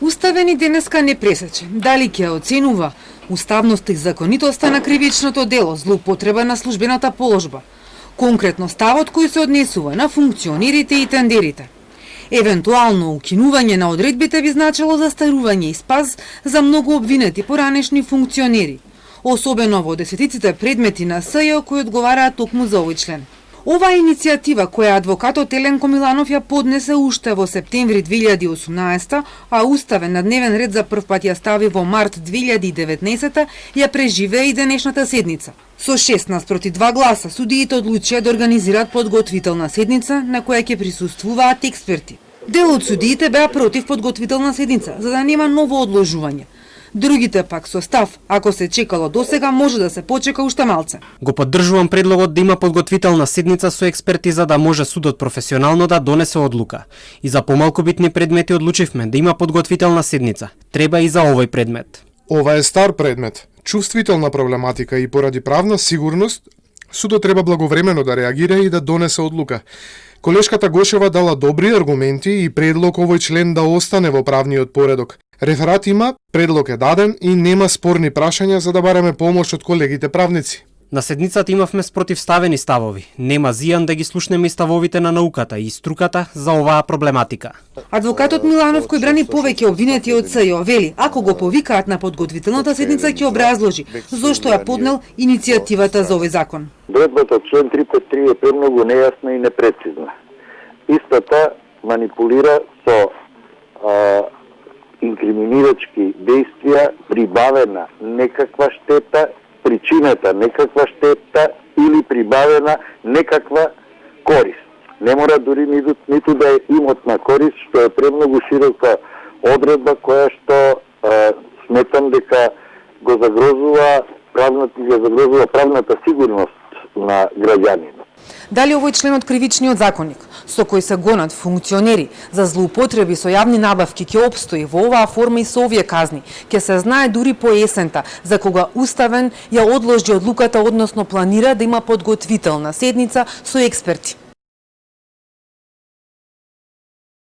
Уставени денеска не пресече. Дали ќе оценува уставноста и законитоста на кривичното дело, злоупотреба на службената положба. Конкретно ставот кој се однесува на функционерите и тендерите. Евентуално укинување на одредбите би значило застарување и спас за многу обвинети поранешни функционери, особено во десетиците предмети на СЈ кои одговараат токму за овој член. Оваа иницијатива која адвокатот Еленко Миланов ја поднесе уште во септември 2018, а уставен на дневен ред за прв пат ја стави во март 2019, ја преживее и денешната седница. Со 16 проти 2 гласа судиите одлучија да организираат подготвителна седница на која ќе присуствуваат експерти. Дел од судиите беа против подготвителна седница, за да нема ново одложување. Другите пак со став, ако се чекало досега, може да се почека уште малце. Го поддржувам предлогот да има подготвителна седница со експерти за да може судот професионално да донесе одлука. И за помалку битни предмети одлучивме да има подготвителна седница. Треба и за овој предмет. Ова е стар предмет, чувствителна проблематика и поради правна сигурност, судот треба благовремено да реагира и да донесе одлука. Колешката Гошева дала добри аргументи и предлог овој член да остане во правниот поредок. Реферат има, предлог е даден и нема спорни прашања за да бараме помош од колегите правници. На седницата имавме спротивставени ставови. Нема зијан да ги слушнеме и ставовите на науката и струката за оваа проблематика. Адвокатот Миланов, кој брани повеќе обвинети од СЈ, вели, ако го повикаат на подготвителната седница, ќе образложи зошто ја поднел иницијативата за овој закон. Одредбата член 353 е премногу нејасна и непрецизна. Истата манипулира со инкриминирачки действија, прибавена некаква штета, причината некаква штета или прибавена некаква корист. Не мора дури ниту да е имотна корист, што е премногу широка одредба која што сметам дека го загрозува правната сигурност на граѓанинот. Дали овој член од кривичниот законник, со кој се гонат функционери за злоупотреби со јавни набавки, ќе опстои во оваа форма и со овие казни, ќе се знае дури по есента, за кога уставен ја одложи одлуката, односно планира да има подготвителна седница со експерти.